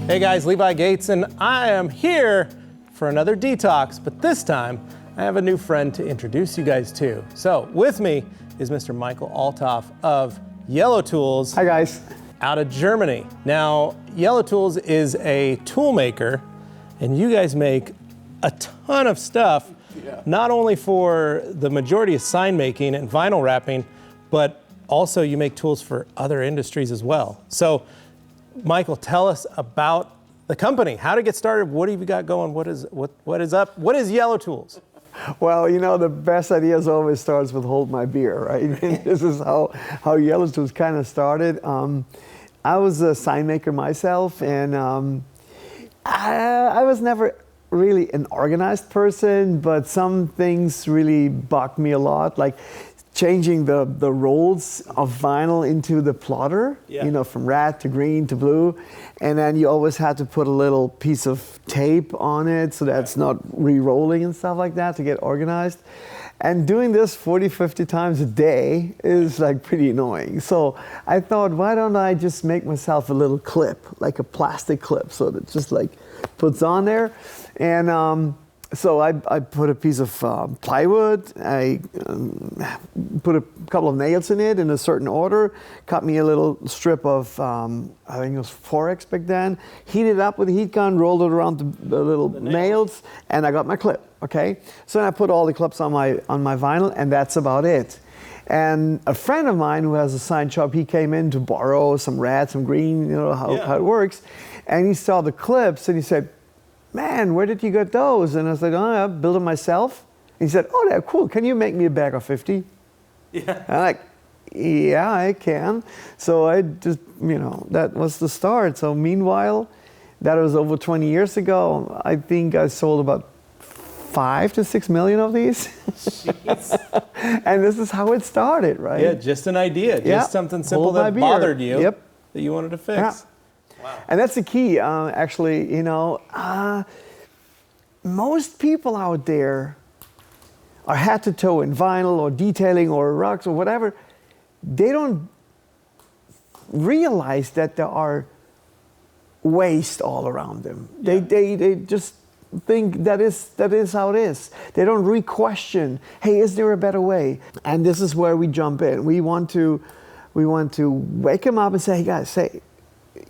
Hey guys, Levi Gates, and I am here for another detox, but this time I have a new friend to introduce you guys to. So with me is Mr. Michael of Yellotools. Hi guys. Out of Germany. Now, Yellotools is a tool maker, and you guys make a ton of stuff, not only for the majority of sign making and vinyl wrapping, but also you make tools for other industries as well. So, Michael, tell us about the company, how to get started, what have you got going, what is up, what is Yellotools? Well, you know, the best ideas always starts with hold my beer, right? And this is how Yellotools kind of started. I was a sign maker myself, and I was never really an organized person, but some things really bugged me a lot, like changing the rolls of vinyl into the plotter, you know, from red to green to blue. And then you always had to put a little piece of tape on it so that's not re-rolling and stuff like that to get organized. And doing this 40, 50 times a day is like pretty annoying. So I thought, why don't I just make myself a little clip, like a plastic clip, so that just like puts on there. And so I put a piece of plywood, I put a couple of nails in it in a certain order, cut me a little strip of, I think it was 4X back then, heated it up with a heat gun, rolled it around the little nails, and I got my clip, okay? So then I put all the clips on my vinyl, and that's about it. And a friend of mine who has a sign shop, he came in to borrow some red, some green, you know how it works, and he saw the clips, and he said, man, where did you get those? And I was like, oh, I built them myself. And he said, oh, they're cool. Can you make me a bag of 50? Yeah. And I'm like, yeah, I can. So I just, you know, that was the start. So meanwhile, that was over 20 years ago. I think I sold about 5 to 6 million of these. Jeez. And this is how it started, right? Yeah, just an idea, just something simple that bothered you that you wanted to fix. Yeah. Wow. And that's the key, actually, you know, most people out there are head to toe in vinyl or detailing or rugs or whatever. They don't realize that there are waste all around them. Yeah. They just think that is how it is. They don't re-question, hey, is there a better way? And this is where we jump in. We want to wake them up and say, hey guys,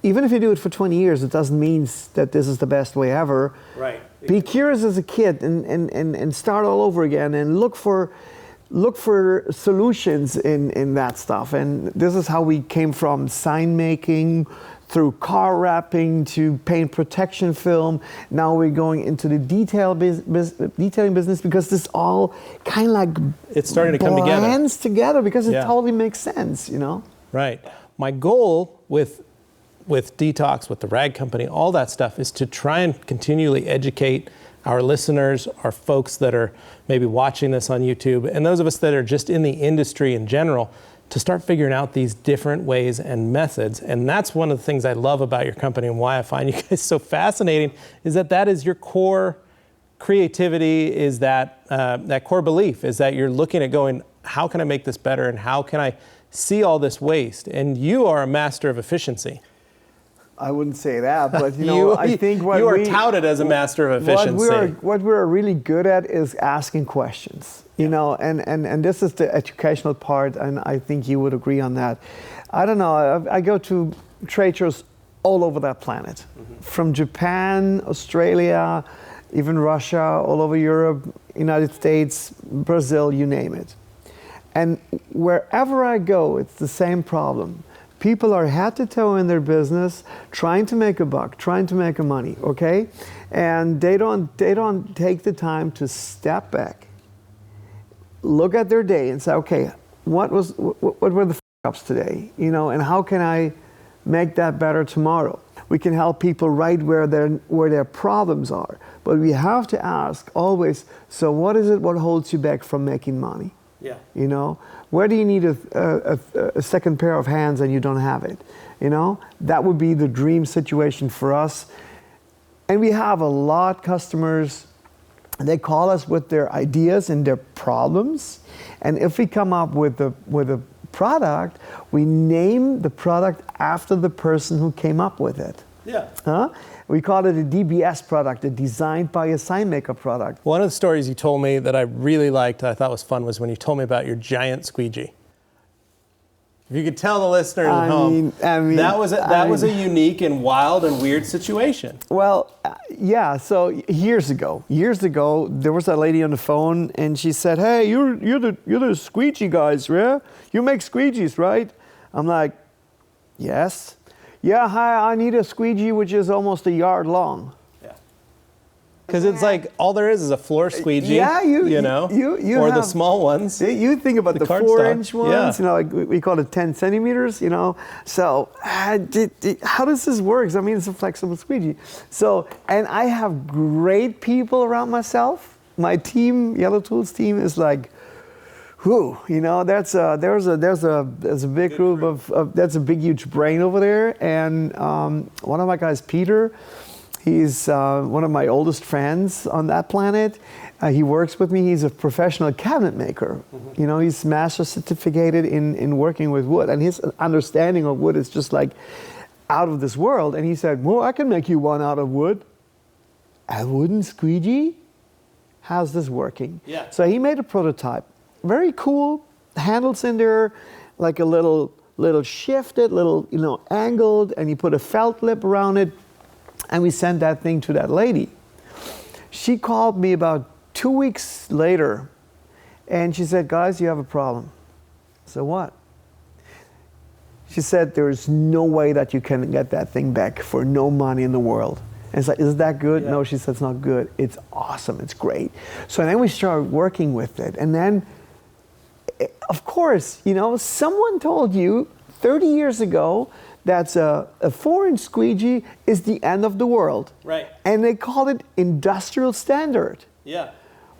even if you do it for 20 years, it doesn't mean that this is the best way ever. Right. Be curious as a kid and start all over again and look for solutions in that stuff. And this is how we came from sign making through car wrapping to paint protection film. Now we're going into the detailing business because this all kind of like it's starting to come together. Blends together because it totally makes sense, you know? Right. My goal with Detox, with the rag company, all that stuff is to try and continually educate our listeners, our folks that are maybe watching this on YouTube, and those of us that are just in the industry in general, to start figuring out these different ways and methods. And that's one of the things I love about your company and why I find you guys so fascinating, is that is your core creativity, is that core belief, is that you're looking at going, how can I make this better and how can I see all this waste? And you are a master of efficiency. I wouldn't say that, but you know, I think what you are touted as a master of efficiency. What we're really good at is asking questions, you know, and this is the educational part, and I think you would agree on that. I don't know, I go to trade shows all over that planet, from Japan, Australia, even Russia, all over Europe, United States, Brazil, you name it. And wherever I go, it's the same problem. People are head to toe in their business, trying to make a buck, trying to make a money, okay? And they don't take the time to step back, look at their day and say, okay, what were the f-ups today? You know, and how can I make that better tomorrow? We can help people right where their problems are. But we have to ask always, so what is it what holds you back from making money? Yeah. You know, where do you need a second pair of hands and you don't have it? You know, that would be the dream situation for us. And we have a lot of customers, they call us with their ideas and their problems. And if we come up with a product, we name the product after the person who came up with it. Yeah. Huh? We call it a DBS product, a designed by a Signmaker product. One of the stories you told me that I really liked, I thought was fun, was when you told me about your giant squeegee. If you could tell the listeners at home, that was a unique and wild and weird situation. Well, yeah. So years ago, there was a lady on the phone, and she said, "Hey, you're the squeegee guys, yeah? You make squeegees, right?" I'm like, "Yes." "Yeah, hi. I need a squeegee which is almost a yard long." Because it's like all there is a floor squeegee, you know, or the small ones. You think about the 4-inch ones, you know, like we call it 10 centimeters, you know. So how does this work? I mean, it's a flexible squeegee. So, and I have great people around myself. My team, Yellotools team, is like, whew, you know, there's a big group of that's a big huge brain over there. And one of my guys, Peter. He's one of my oldest friends on that planet. He works with me. He's a professional cabinet maker. Mm-hmm. You know, he's master certificated in working with wood. And his understanding of wood is just like out of this world. And he said, "Well, I can make you one out of wood." A wooden squeegee? How's this working? Yeah. So he made a prototype. Very cool. Handles in there, like a little shifted, little, you know, angled. And he put a felt lip around it. And we sent that thing to that lady. She called me about 2 weeks later, and she said, "Guys, you have a problem." I said, "What?" She said, "There's no way that you can get that thing back for no money in the world." And it's like, "Is that good?" Yeah. No, she said, "It's not good. It's awesome. It's great." So then we started working with it. And then, of course, you know, someone told you 30 years ago that's a 4-inch squeegee is the end of the world. Right. And they call it industrial standard. Yeah.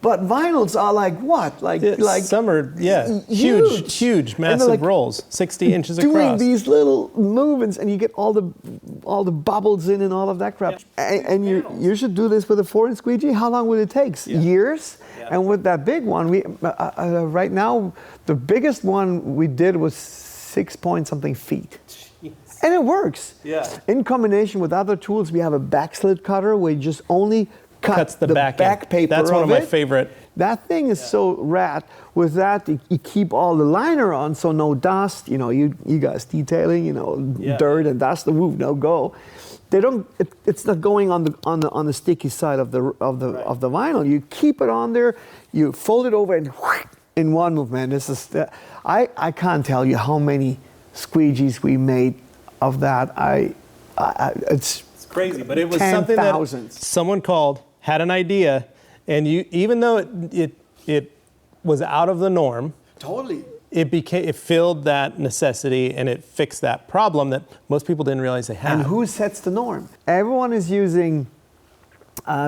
But vinyls are like what? Like some are huge, massive like rolls, 60 inches doing across. These little movements, and you get all the bubbles in and all of that crap. Yeah. And you should do this with a 4-inch squeegee. How long would it take? Yeah. Years. Yeah. And with that big one, we right now the biggest one we did was 6-point-something feet. And it works. Yeah. In combination with other tools, we have a backslit cutter where you just only cuts the back paper. That's one of my favorite. That thing is so rad. With that, you keep all the liner on, so no dust. You know, you guys detailing, you know, dirt and dust. No go. They don't. It's not going on the sticky side of the vinyl. You keep it on there. You fold it over and in one movement. This is. I can't tell you how many squeegees we made of that. It's crazy, but it was something that someone called, had an idea, and you, even though it was out of the norm, totally, it filled that necessity and it fixed that problem that most people didn't realize they had. And who sets the norm? Everyone is using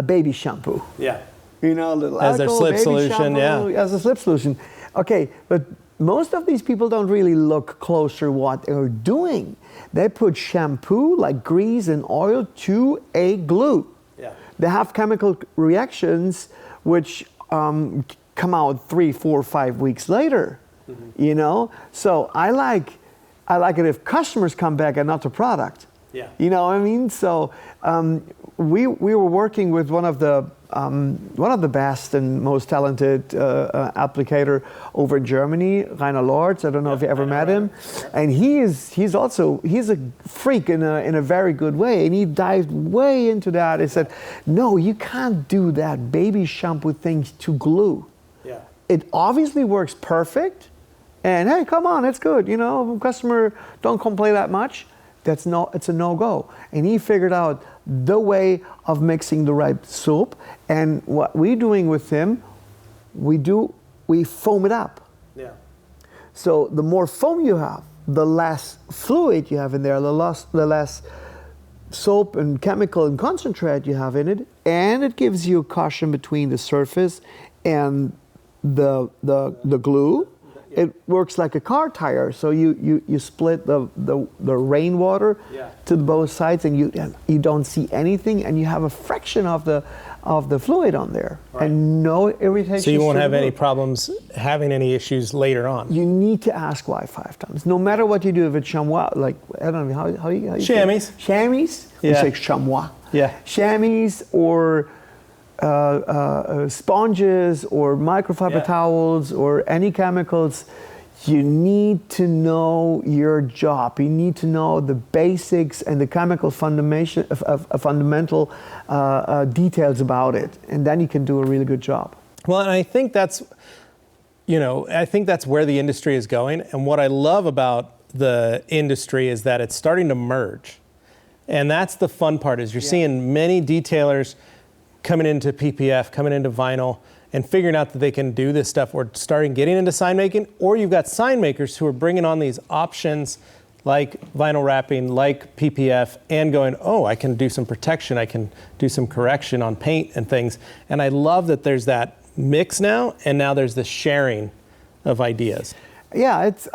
baby shampoo. Yeah. You know, a little as alcohol, their slip solution, shampoo, as a slip solution. Okay, but most of these people don't really look closer what they're doing. They put shampoo, like grease and oil, to a glue. Yeah. They have chemical reactions which come out 3, 4, 5 weeks later. Mm-hmm. You know, so I like it if customers come back and not the product. Yeah. You know what I mean? So we were working with one of the best and most talented applicator over in Germany, Rainer Lorz. I don't know if you ever met him, and he's a freak in a very good way, and he dived way into that. He said, "No, you can't do that baby shampoo thing to glue. Yeah. It obviously works perfect, and hey, come on, it's good. You know, customer don't complain that much. It's a no-go." And he figured out the way of mixing the right soap. And what we're doing with him, we foam it up. Yeah. So the more foam you have, the less fluid you have in there, the less soap and chemical and concentrate you have in it, and it gives you a cushion between the surface and the glue. It works like a car tire, so you split the rainwater to both sides, and you don't see anything, and you have a fraction of the of the fluid on there, and no irritation. So you won't have any problems having any issues later on. You need to ask why 5 times. No matter what you do, if it's chamois, like, I don't know, how you chamois. Say it? Chamois? Yeah. You say chamois. Yeah. Chamois or sponges or microfiber towels or any chemicals. You need to know your job. You need to know the basics and the chemical fundamental details about it, and then you can do a really good job. Well, and I think that's, I think that's where the industry is going. And what I love about the industry is that it's starting to merge, and that's the fun part. Is you're seeing many detailers coming into PPF, coming into vinyl, and figuring out that they can do this stuff, or starting getting into sign making, or you've got sign makers who are bringing on these options like vinyl wrapping, like PPF, and going, oh, I can do some protection, I can do some correction on paint and things. And I love that there's that mix now, and now there's the sharing of ideas. Yeah, it's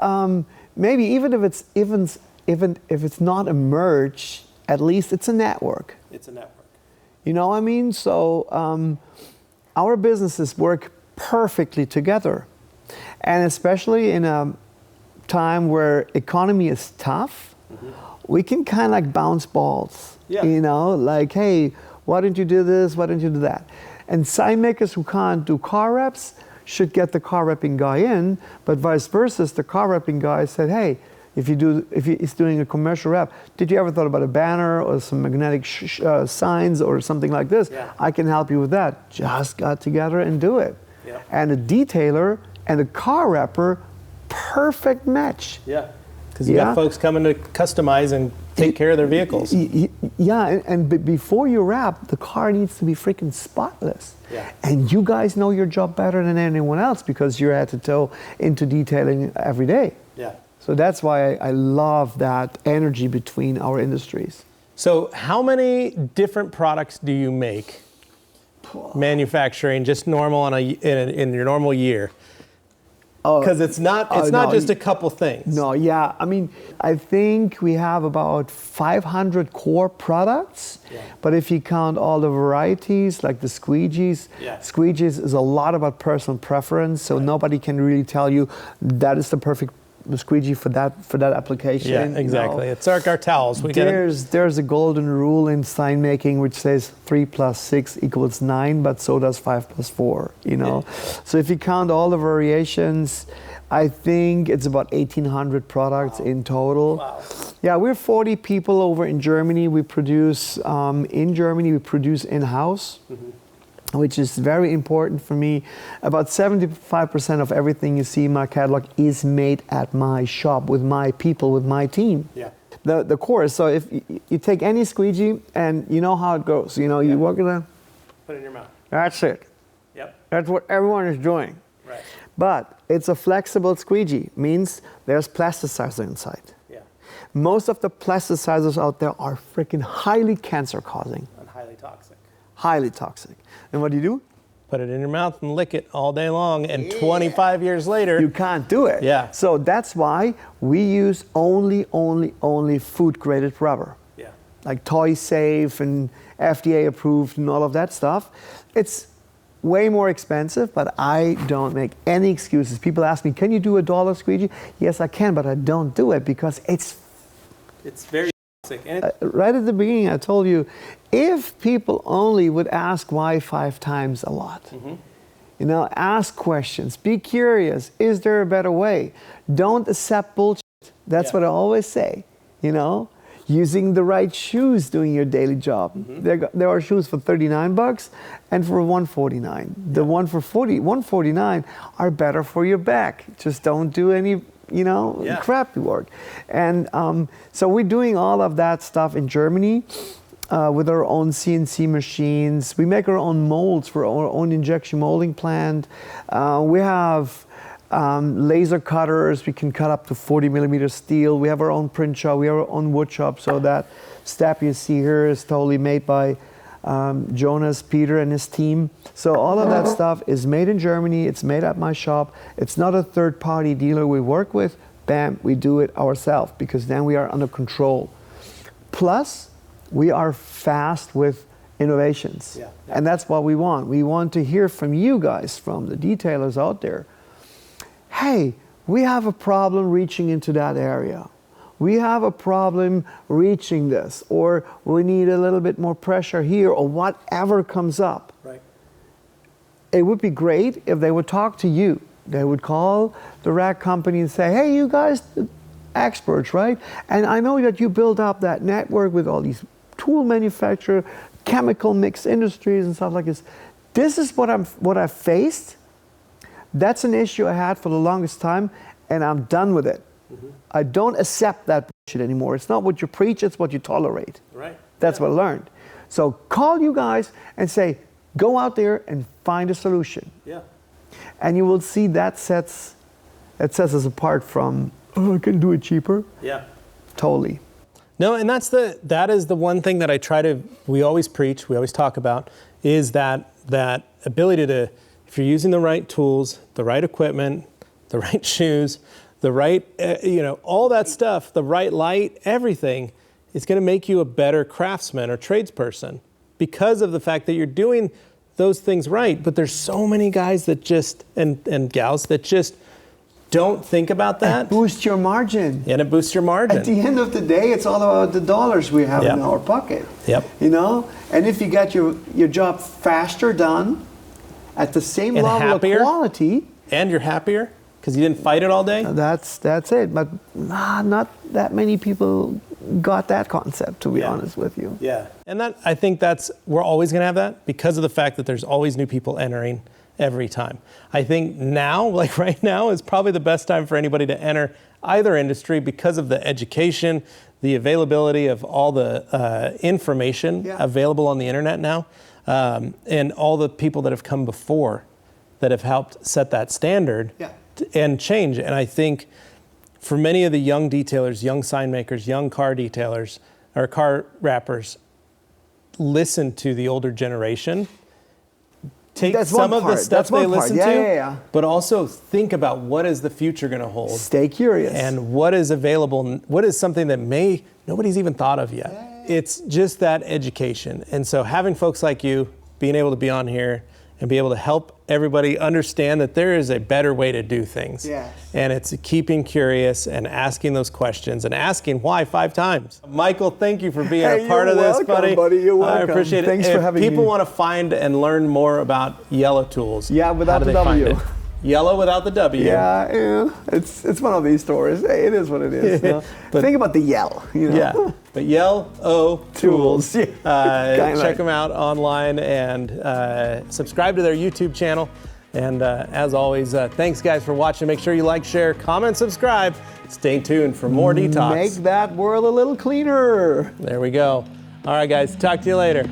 maybe even if it's not a merge, at least it's a network. It's a network. You know what I mean? So our businesses work perfectly together. And especially in a time where economy is tough, we can kind of like bounce balls. Yeah. Like, hey, why don't you do this? Why don't you do that? And sign makers who can't do car reps should get the car repping guy in, but vice versa, the car repping guy said, hey, if he's doing a commercial rep, did you ever thought about a banner or some magnetic signs or something like this? Yeah. I can help you with that. Just got together and do it. Yeah. And a detailer and a car repper, perfect match. Yeah, because you got folks coming to customize and take care of their vehicles. Yeah, and before you wrap, the car needs to be freaking spotless. Yeah. And you guys know your job better than anyone else because you're head to toe into detailing every day. Yeah. So that's why I love that energy between our industries. So how many different products do you make manufacturing just normal in your normal year? Because it's not just a couple things. No, yeah. I mean, I think we have about 500 core products. Yeah. But if you count all the varieties, like the squeegees, squeegees is a lot about personal preference. So nobody can really tell you that is the perfect squeegee for that application. Yeah, exactly. It's like our towels. There's a golden rule in sign making which says 3 + 6 = 9, but so does 5 + 4. So if you count all the variations, I think it's about 1,800 products in total. Wow. Yeah, we're 40 people over in Germany. We produce in-house. Which is very important for me. About 75% of everything you see in my catalog is made at my shop with my people, with my team. Yeah. The core. So if you take any squeegee and you know how it goes, you walk in there, put it in your mouth. That's it. Yep. That's what everyone is doing. Right. But it's a flexible squeegee, means there's plasticizer inside. Yeah. Most of the plasticizers out there are freaking highly cancer causing. And highly toxic. Highly toxic. And what do? Put it in your mouth and lick it all day long, and 25 years later, you can't do it. Yeah. So that's why we use only food-graded rubber. Yeah. Like Toy Safe and FDA approved and all of that stuff. It's way more expensive, but I don't make any excuses. People ask me, can you do a $1 squeegee? Yes, I can, but I don't do it because it's very toxic. And right at the beginning, I told you, if people only would ask why 5 times a lot, ask questions, be curious. Is there a better way? Don't accept bullshit. That's what I always say. Using the right shoes doing your daily job. There are shoes for $39 and for $149. The one for $149 are better for your back. Just don't do any crappy work. And so we're doing all of that stuff in Germany with our own CNC machines. We make our own molds for our own injection molding plant. We have laser cutters. We can cut up to 40 millimeter steel. We have our own print shop. We have our own wood shop. So that step you see here is totally made by Jonas, Peter, and his team. So all of that stuff is made in Germany. It's made at my shop. It's not a third-party dealer we work with. Bam, we do it ourselves because then we are under control. Plus, we are fast with innovations. Yeah. And that's what we want. We want to hear from you guys, from the detailers out there. Hey, we have a problem reaching into that area. We have a problem reaching this, or we need a little bit more pressure here, or whatever comes up. Right. It would be great if they would talk to you. They would call the rack company and say, hey, you guys, experts, right? And I know that you built up that network with all these tool manufacturers, chemical mix industries and stuff like this. This is what I've faced. That's an issue I had for the longest time, and I'm done with it. Mm-hmm. I don't accept that bullshit anymore. It's not what you preach, it's what you tolerate. Right. That's what I learned. So call you guys and say, go out there and find a solution. Yeah. And you will see that sets us apart from, oh, I can do it cheaper. Yeah. Totally. No, and that is the one thing that we always preach, we always talk about, is that ability to, if you're using the right tools, the right equipment, the right shoes, the right, all that stuff, the right light, everything is going to make you a better craftsman or tradesperson because of the fact that you're doing those things right. But there's so many guys that just, and gals that just don't think about that. And boost your margin. And it boosts your margin. At the end of the day, it's all about the dollars we have in our pocket. Yep. And if you get your job faster done at the same level happier, of quality. And you're happier because you didn't fight it all day? That's it. But not that many people got that concept, to be honest with you. Yeah. And I think we're always going to have that because of the fact that there's always new people entering every time. I think now, like right now, is probably the best time for anybody to enter either industry because of the education, the availability of all the information available on the internet now, and all the people that have come before that have helped set that standard and change. And I think for many of the young detailers, young sign makers, young car detailers, or car wrappers, listen to the older generation. Take some of the stuff they listen to, but also think about what is the future going to hold. Stay curious. And what is available, what is something that nobody's even thought of yet. It's just that education. And so having folks like you being able to be on here and be able to help everybody understand that there is a better way to do things. Yes. And it's keeping curious and asking those questions and asking why 5 times. Michael, thank you for being a part of this, buddy. You're welcome. I appreciate it. Thanks for having me. If people want to find and learn more about Yellotools, without the W. Yellow without the W. Yeah, it's one of these stories. Hey, it is what it is. But think about the yell. Yeah, but Yellotools. Check them out online and subscribe to their YouTube channel. And as always, thanks guys for watching. Make sure you like, share, comment, subscribe. Stay tuned for more DETALKS. Make that world a little cleaner. There we go. All right, guys. Talk to you later.